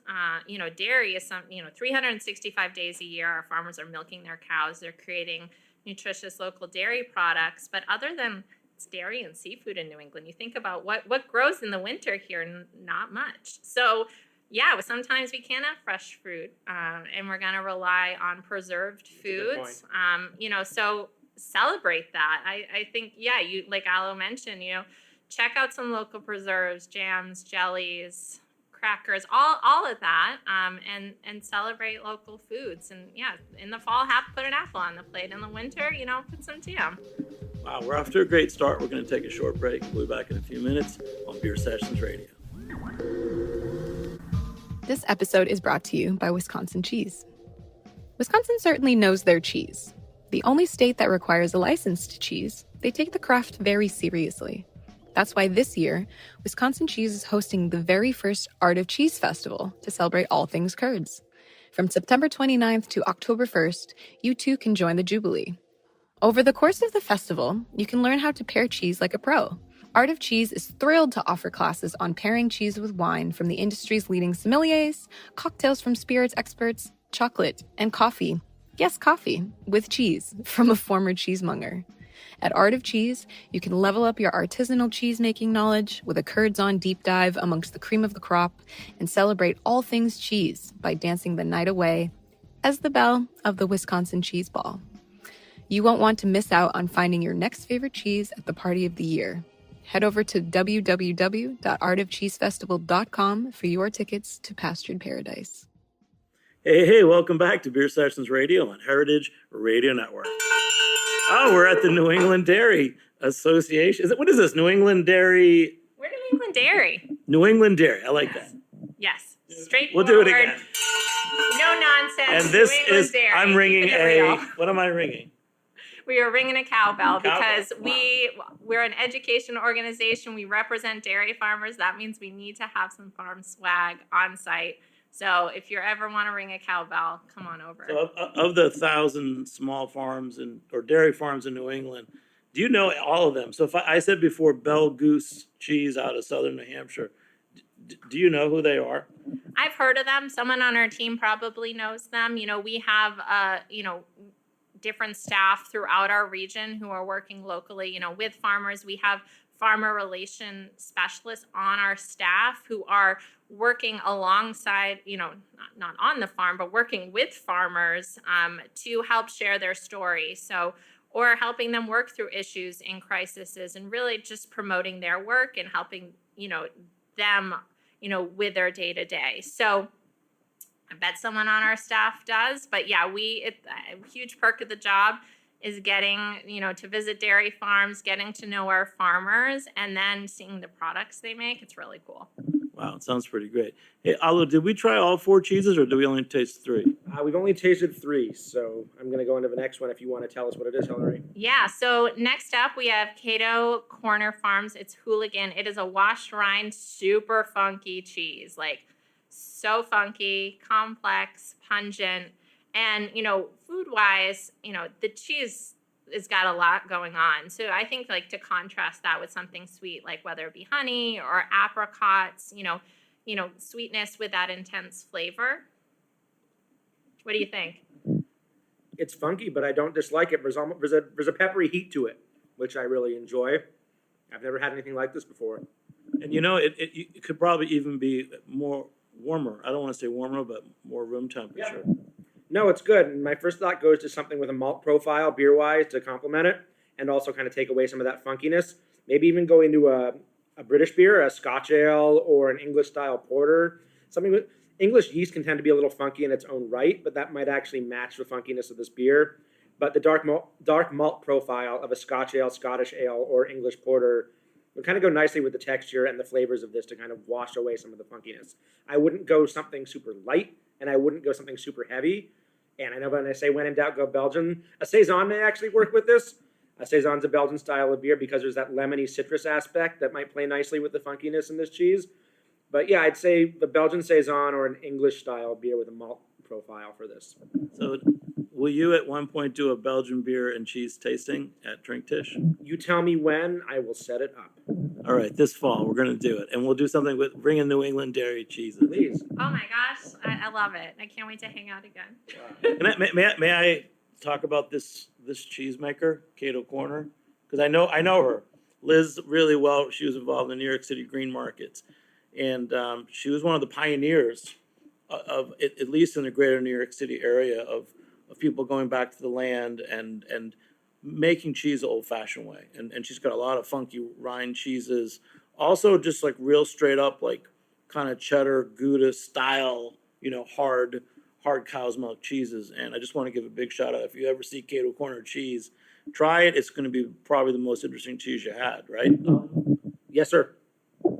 Dairy is 365 days a year, our farmers are milking their cows. They're creating nutritious local dairy products. But other than it's dairy and seafood in New England, you think about what grows in the winter here, not much. So, yeah, sometimes we can't have fresh fruit, and we're going to rely on preserved foods. So celebrate that. I think, you like Aloe mentioned, check out some local preserves, jams, jellies, crackers, all of that, and celebrate local foods. And in the fall, put an apple on the plate. In the winter, put some jam. Wow, we're off to a great start. We're going to take a short break. We'll be back in a few minutes on Beer Sessions Radio. This episode is brought to you by Wisconsin Cheese. Wisconsin certainly knows their cheese. The only state that requires a license to cheese, they take the craft very seriously. That's why this year, Wisconsin Cheese is hosting the very first Art of Cheese Festival to celebrate all things curds. From September 29th to October 1st, you too can join the Jubilee. Over the course of the festival, you can learn how to pair cheese like a pro. Art of Cheese is thrilled to offer classes on pairing cheese with wine from the industry's leading sommeliers, cocktails from spirits experts, chocolate, and coffee. Yes, coffee, with cheese, from a former cheesemonger. At Art of Cheese, you can level up your artisanal cheese-making knowledge with a curds-on deep dive amongst the cream of the crop and celebrate all things cheese by dancing the night away as the belle of the Wisconsin Cheese Ball. You won't want to miss out on finding your next favorite cheese at the party of the year. Head over to www.artofcheesefestival.com for your tickets to Pastured Paradise. Hey, welcome back to Beer Sessions Radio on Heritage Radio Network. Oh, we're at the New England Dairy Association. What is this, New England Dairy? We're New England dairy. New England dairy. I like that. Yes. We'll Straightforward. do it again. No nonsense. And this New England is, dairy. I'm ringing Keeping it real. what am I ringing? We are ringing a cowbell Cowbell, because wow. we're an education organization. We represent dairy farmers. That means we need to have some farm swag on site. So if you ever want to ring a cowbell, come on over. So of the 1,000 small farms or dairy farms in New England, do you know all of them? So if I said before Bell Goose cheese out of southern New Hampshire, do you know who they are? I've heard of them. Someone on our team probably knows them. We have, different staff throughout our region who are working locally, with farmers. We have farmer relation specialists on our staff who are working alongside, not on the farm, but working with farmers to help share their story. So, or helping them work through issues in crises and really just promoting their work and helping, them, with their day to day. So I bet someone on our staff does, but yeah, a huge perk of the job is getting, to visit dairy farms, getting to know our farmers, and then seeing the products they make. It's really cool. Wow, it sounds pretty great. Hey, Alo, did we try all 4 cheeses or did we only taste 3? We've only tasted 3, so I'm going to go into the next one if you want to tell us what it is, Hillary. Yeah, so next up we have Cato Corner Farms. It's Hooligan. It is a washed rind, super funky cheese. Like, so funky, complex, pungent, and food-wise, the cheese has got a lot going on. So I think to contrast that with something sweet, like whether it be honey or apricots, sweetness with that intense flavor. What do you think? It's funky, but I don't dislike it. There's a peppery heat to it, which I really enjoy. I've never had anything like this before. And it could probably even be more warmer. I don't want to say warmer, but more room temperature. Yeah. No, it's good. And my first thought goes to something with a malt profile, beer-wise, to complement it, and also kind of take away some of that funkiness. Maybe even go into a British beer, a Scotch ale, or an English-style porter. Something with English yeast can tend to be a little funky in its own right, but that might actually match the funkiness of this beer. But the dark malt profile of a Scotch ale, Scottish ale, or English porter would kind of go nicely with the texture and the flavors of this to kind of wash away some of the funkiness. I wouldn't go something super light, and I wouldn't go something super heavy. And I know when I say when in doubt, go Belgian. A Saison may actually work with this. A Saison's a Belgian style of beer because there's that lemony citrus aspect that might play nicely with the funkiness in this cheese. But yeah, I'd say the Belgian Saison or an English style beer with a malt profile for this. So will you at one point do a Belgian beer and cheese tasting at Drink Tish? You tell me when, I will set it up. All right, this fall we're going to do it. And we'll do something with bringing New England dairy cheeses. Please. Oh my gosh, I love it. I can't wait to hang out again. And may I talk about this cheesemaker, Cato Corner? Because I know her. Liz really well. She was involved in the New York City green markets. And she was one of the pioneers of at least in the greater New York City area of people going back to the land and making cheese the old-fashioned way. And she's got a lot of funky rind cheeses. Also just like real straight up, like kind of cheddar, Gouda style, hard cow's milk cheeses. And I just want to give a big shout out. If you ever see Cato Corner cheese, try it. It's going to be probably the most interesting cheese you had, right? Yes, sir.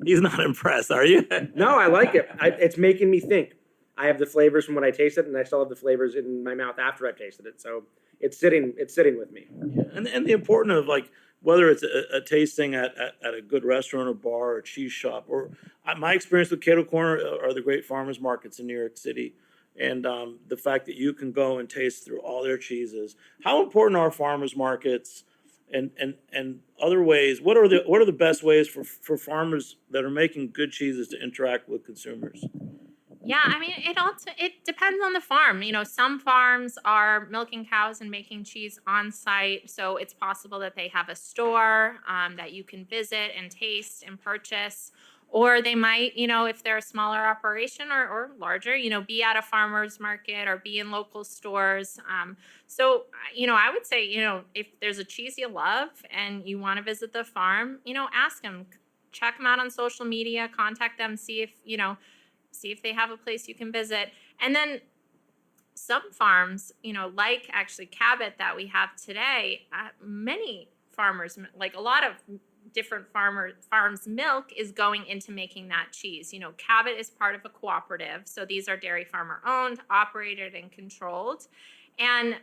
He's not impressed, are you? No, I like it. It's making me think. I have the flavors from when I taste it, and I still have the flavors in my mouth after I've tasted it. So it's sitting with me. Yeah. And the importance of whether it's a tasting at a good restaurant or bar or cheese shop, or my experience with Cato Corner are the great farmers markets in New York City. And the fact that you can go and taste through all their cheeses. How important are farmers markets and other ways? What are the best ways for farmers that are making good cheeses to interact with consumers? Yeah, I mean, it depends on the farm. Some farms are milking cows and making cheese on site, so it's possible that they have a store that you can visit and taste and purchase. Or they might, if they're a smaller operation or larger, be at a farmer's market or be in local stores. So, I would say, if there's a cheese you love and you want to visit the farm, ask them, check them out on social media, contact them, see if they have a place you can visit. And then some farms, like actually Cabot that we have today, many farmers, like a lot of different farms' milk is going into making that cheese. You know, Cabot is part of a cooperative, so these are dairy farmer owned, operated, and controlled. And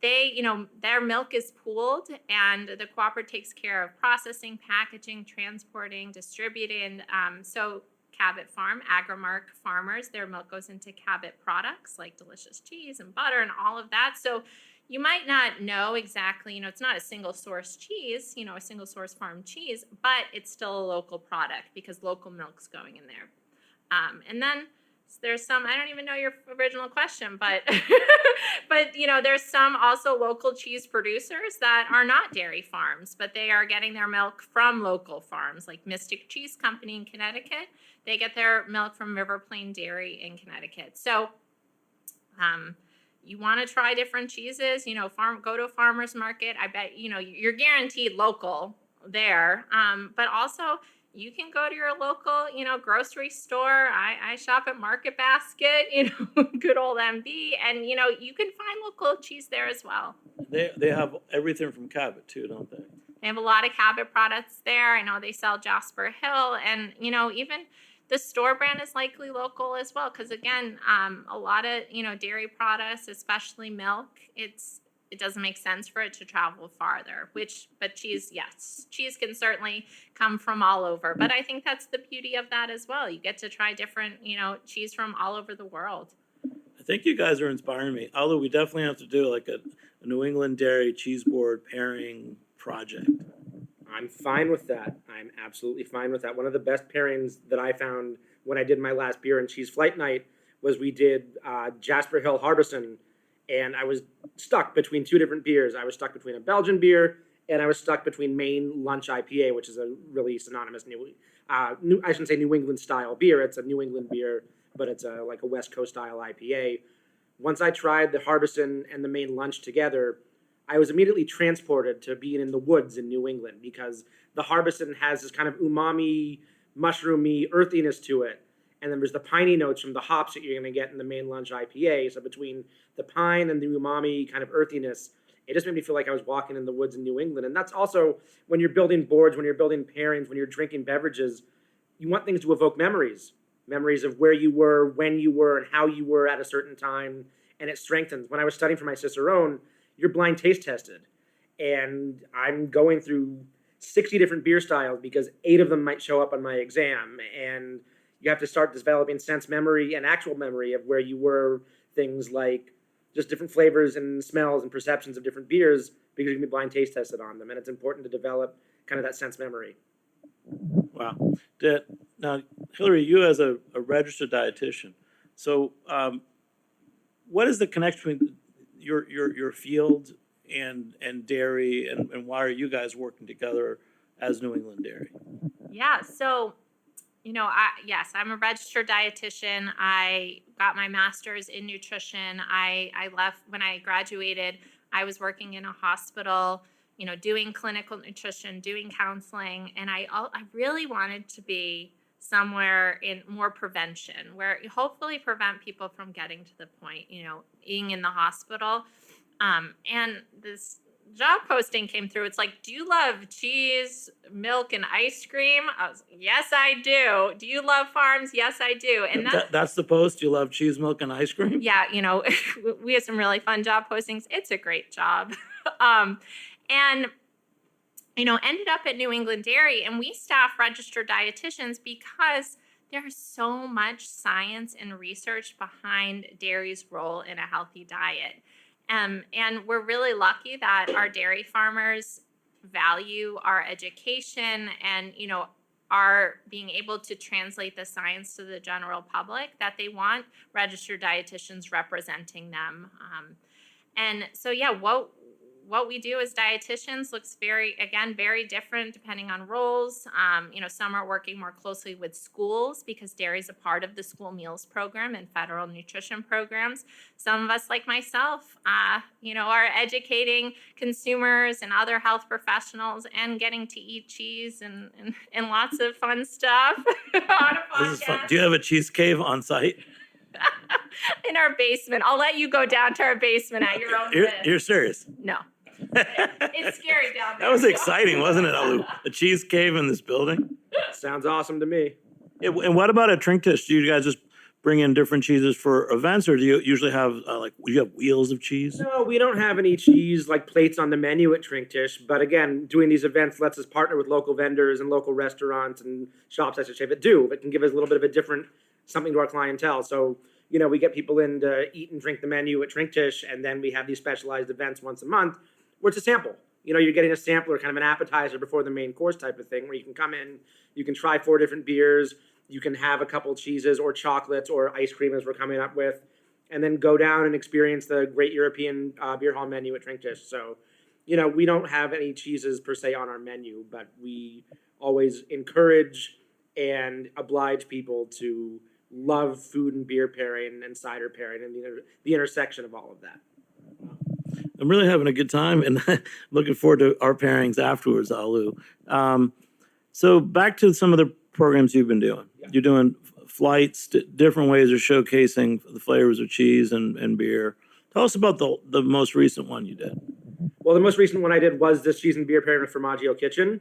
they, you know, their milk is pooled, and the cooperative takes care of processing, packaging, transporting, distributing. So Cabot Farm, Agrimark farmers, their milk goes into Cabot products like delicious cheese and butter and all of that. So you might not know exactly, you know, it's not a single source cheese, you know, a single source farm cheese, but it's still a local product because local milk's going in there. And then there's some, I don't even know your original question, but but you know, there's some also local cheese producers that are not dairy farms, but they are getting their milk from local farms, like Mystic Cheese Company in Connecticut. They get their milk from River Plain Dairy in Connecticut. So you want to try different cheeses, you know, go to a farmer's market. I bet, you know, you're guaranteed local there. But also you can go to your local, you know, grocery store. I shop at Market Basket, you know, good old MB. And, you know, you can find local cheese there as well. They have everything from Cabot too, don't they? They have a lot of Cabot products there. I know they sell Jasper Hill, and, you know, even the store brand is likely local as well. Because again, a lot of, you know, dairy products, especially milk, it doesn't make sense for it to travel farther, but cheese, yes. Cheese can certainly come from all over, but I think that's the beauty of that as well. You get to try different, you know, cheese from all over the world. I think you guys are inspiring me, although we definitely have to do like a New England dairy cheese board pairing project. I'm fine with that. I'm absolutely fine with that. One of the best pairings that I found when I did my last beer and cheese flight night was we did Jasper Hill Harbison, and I was stuck between two different beers. I was stuck between a Belgian beer, and I was stuck between Maine Lunch IPA, which is a really synonymous I shouldn't say New England style beer. It's a New England beer, but it's like a West Coast style IPA. Once I tried the Harbison and the Maine Lunch together, I was immediately transported to being in the woods in New England, because the Harbison has this kind of umami, mushroomy earthiness to it. And then there's the piney notes from the hops that you're going to get in the Maine Lunch IPA. So between the pine and the umami kind of earthiness, it just made me feel like I was walking in the woods in New England. And that's also when you're building boards, when you're building pairings, when you're drinking beverages, you want things to evoke memories of where you were, when you were, and how you were at a certain time. And it strengthens. When I was studying for my Cicerone, you're blind taste tested. And I'm going through 60 different beer styles because 8 of them might show up on my exam. And you have to start developing sense memory and actual memory of where you were, things like just different flavors and smells and perceptions of different beers, because you can be blind taste tested on them. And it's important to develop kind of that sense memory. Wow. Now, Hillary, you as a registered dietitian, so what is the connection between your field and dairy, and why are you guys working together as New England Dairy? Yeah, so, you know, I'm a registered dietitian. I got my master's in nutrition. I left when I graduated. I was working in a hospital, you know, doing clinical nutrition, doing counseling, and I really wanted to be somewhere in more prevention, where you hopefully prevent people from getting to the point, you know, being in the hospital. And this job posting came through. It's like, do you love cheese, milk, and ice cream? I was like, yes, I do. Do you love farms? Yes, I do. And that's the post. You love cheese, milk, and ice cream? Yeah, you know, we have some really fun job postings. It's a great job. And you know, ended up at New England Dairy, and we staff registered dietitians because there's so much science and research behind dairy's role in a healthy diet. And we're really lucky that our dairy farmers value our education and, you know, are being able to translate the science to the general public, that they want registered dietitians representing them. And so, yeah, what we do as dietitians looks very different depending on roles. You know, some are working more closely with schools because dairy is a part of the school meals program and federal nutrition programs. Some of us, like myself, you know, are educating consumers and other health professionals and getting to eat cheese and lots of fun stuff on a podcast. This is fun. Do you have a cheese cave on site? In our basement. I'll let you go down to our basement at your own risk. You're serious? No. It's scary down there. That was exciting, wasn't it, Alu? A cheese cave in this building? Sounds awesome to me. Yeah, and what about at Trinktish? Do you guys just bring in different cheeses for events, or do you usually have you have wheels of cheese? No, we don't have any cheese like plates on the menu at Trinktish. But again, doing these events lets us partner with local vendors and local restaurants and shops, I should say, that do. It can give us a little bit of a different something to our clientele. So, we get people in to eat and drink the menu at Trinktish, and then we have these specialized events once a month where it's a sample. You're getting a sampler, kind of an appetizer before the main course type of thing, where you can come in, you can try 4 different beers, you can have a couple cheeses or chocolates or ice cream as we're coming up with, and then go down and experience the great European beer hall menu at Trinktish. So, we don't have any cheeses per se on our menu, but we always encourage and oblige people to love food and beer pairing and cider pairing and the intersection of all of that. I'm really having a good time and looking forward to our pairings afterwards, Alu. So back to some of the programs you've been doing. Yeah. You're doing flights, different ways of showcasing the flavors of cheese and beer. Tell us about the most recent one you did. Well, the most recent one I did was this cheese and beer pairing with Formaggio Kitchen.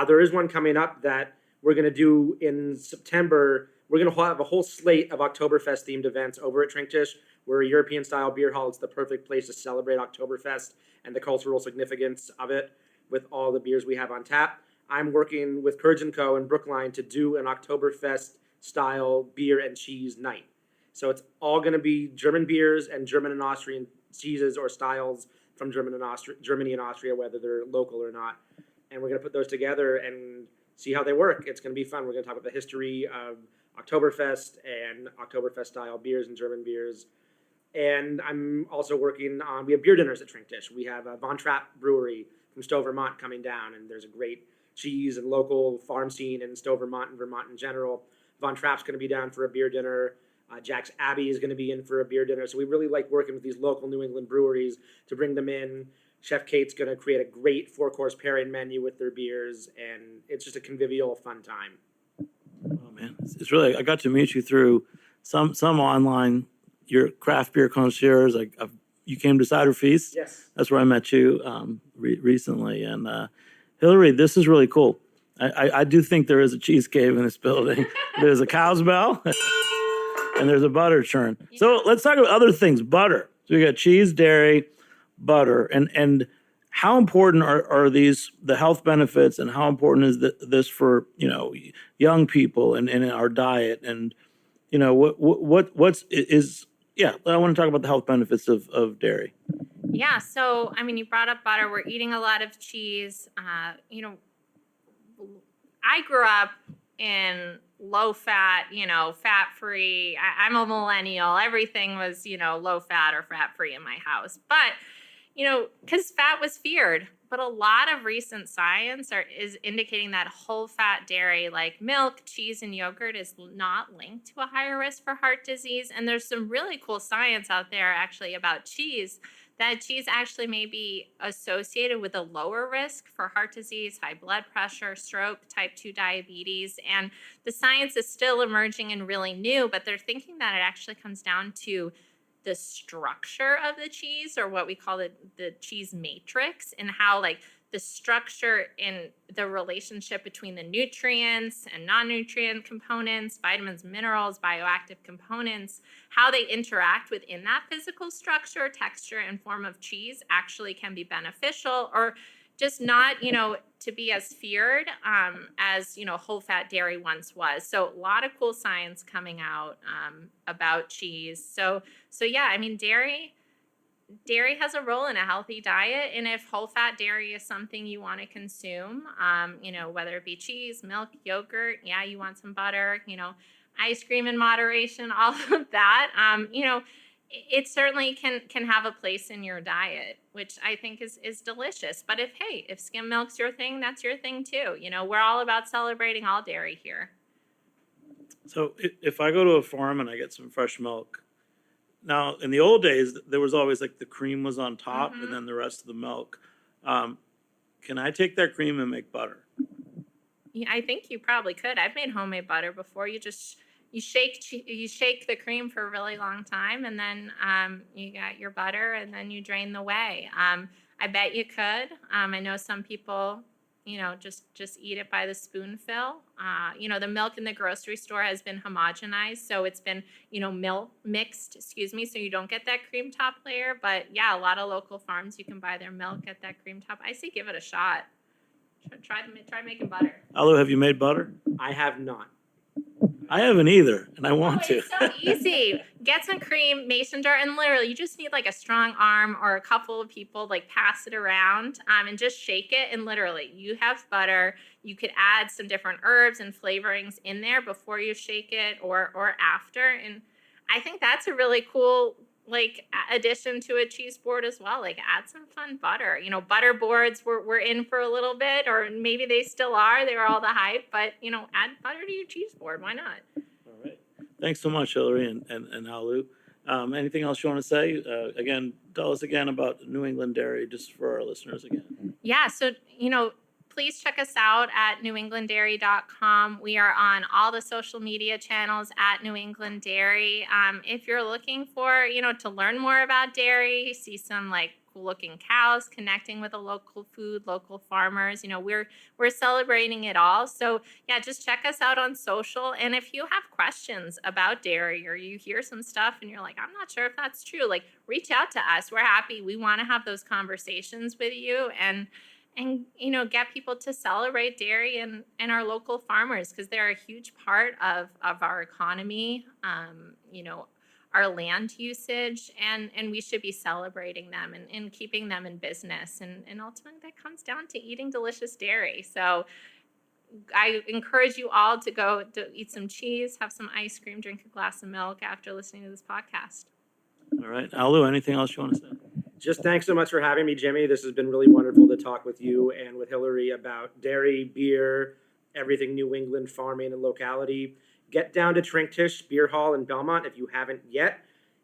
There is one coming up that we're going to do in September. We're going to have a whole slate of Oktoberfest themed events over at Trinktish. We're a European style beer hall. It's the perfect place to celebrate Oktoberfest and the cultural significance of it with all the beers we have on tap. I'm working with Courage & Co. in Brookline to do an Oktoberfest style beer and cheese night. So it's all going to be German beers and German and Austrian cheeses or styles from Germany and Austria, whether they're local or not. And we're going to put those together and see how they work. It's going to be fun. We're going to talk about the history of Oktoberfest and Oktoberfest style beers and German beers. And I'm also working on, we have beer dinners at Trinktish. We have a Von Trapp Brewery from Stowe, Vermont coming down, and there's a great cheese and local farm scene in Stowe, Vermont and Vermont in general. Von Trapp's going to be down for a beer dinner. Jack's Abbey is going to be in for a beer dinner. So we really like working with these local New England breweries to bring them in. Chef Kate's going to create a great 4-course pairing menu with their beers, and it's just a convivial, fun time. Oh man, it's really, I got to meet you through some online, your craft beer concierge. You came to Cider Feast. Yes. That's where I met you recently. And Hillary, this is really cool. I do think there is a cheese cave in this building. There's a Cowbell and there's a butter churn. So let's talk about other things. Butter. So we got cheese, dairy, butter, and how important are these, the health benefits, and how important is this for young people and in our diet, and I want to talk about the health benefits of dairy. Yeah, so you brought up butter. We're eating a lot of cheese. I grew up in low fat, fat free. I'm a millennial. Everything was, low fat or fat free in my house. But, because fat was feared. But a lot of recent science is indicating that whole fat dairy like milk, cheese, and yogurt is not linked to a higher risk for heart disease. And there's some really cool science out there actually about cheese, that cheese actually may be associated with a lower risk for heart disease, high blood pressure, stroke, type 2 diabetes. And the science is still emerging and really new, but they're thinking that it actually comes down to the structure of the cheese, or what we call the cheese matrix, and how the structure in the relationship between the nutrients and non-nutrient components, vitamins, minerals, bioactive components, how they interact within that physical structure, texture, and form of cheese actually can be beneficial, or just not, to be as feared as, whole fat dairy once was. So a lot of cool science coming out about cheese. So yeah, dairy has a role in a healthy diet. And if whole fat dairy is something you want to consume, whether it be cheese, milk, yogurt, yeah, you want some butter, ice cream in moderation, all of that, it certainly can have a place in your diet, which I think is delicious. But if skim milk's your thing, that's your thing too. We're all about celebrating all dairy here. So if I go to a farm and I get some fresh milk, now in the old days, there was always the cream was on top and then the rest of the milk. Can I take that cream and make butter? Yeah, I think you probably could. I've made homemade butter before. You shake the cream for a really long time, and then you got your butter, and then you drain the whey. I bet you could. I know some people, just eat it by the spoonful. The milk in the grocery store has been homogenized, so it's been, milk mixed, so you don't get that cream top layer. But yeah, a lot of local farms, you can buy their milk at that cream top. I say give it a shot. Try making butter. Alu, have you made butter? I have not. I haven't either, and I want to. It's so easy. Get some cream, mason jar, and literally you just need like a strong arm or a couple of people, like pass it around and just shake it. And literally you have butter. You could add some different herbs and flavorings in there before you shake it or after. And I think that's a really cool addition to a cheese board as well. Like add some fun butter. Butter boards were in for a little bit, or maybe they still are. They were all the hype, but add butter to your cheese board. Why not? All right. Thanks so much, Hillary and Alu. Anything else you want to say? Again, tell us again about New England Dairy, just for our listeners again. Yeah. So, please check us out at newenglanddairy.com. We are on all the social media channels at New England Dairy. If you're looking for, to learn more about dairy, see some cool looking cows, connecting with a local food, local farmers, we're celebrating it all. So yeah, just check us out on social. And if you have questions about dairy or you hear some stuff and you're like, I'm not sure if that's true, reach out to us. We're happy. We want to have those conversations with you and get people to celebrate dairy and our local farmers, because they're a huge part of our economy, our land usage, and we should be celebrating them and keeping them in business. And ultimately that comes down to eating delicious dairy. So I encourage you all to go to eat some cheese, have some ice cream, drink a glass of milk after listening to this podcast. All right. Alu, anything else you want to say? Just thanks so much for having me, Jimmy. This has been really wonderful to talk with you and with Hillary about dairy, beer, everything New England farming and locality. Get down to Trinktish Beer Hall in Belmont if you haven't yet.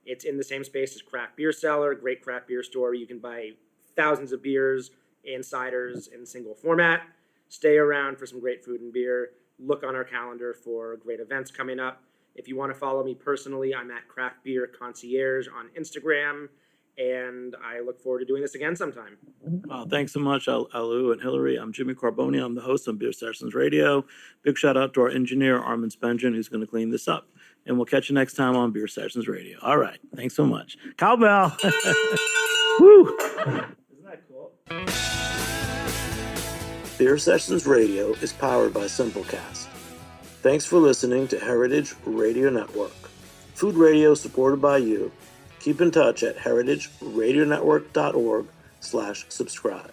It's in the same space as Craft Beer Cellar, great craft beer store. You can buy thousands of beers and ciders in single format. Stay around for some great food and beer. Look on our calendar for great events coming up. If you want to follow me personally, I'm at Craft Beer Concierge on Instagram. And I look forward to doing this again sometime. Thanks so much, Alu and Hillary. I'm Jimmy Carboni. I'm the host on Beer Sessions Radio. Big shout out to our engineer, Armin Spengen, who's going to clean this up. And we'll catch you next time on Beer Sessions Radio. All right. Thanks so much. Cowbell. Woo. Isn't that cool? Beer Sessions Radio is powered by Simplecast. Thanks for listening to Heritage Radio Network. Food radio supported by you. Keep in touch at heritageradionetwork.org/subscribe.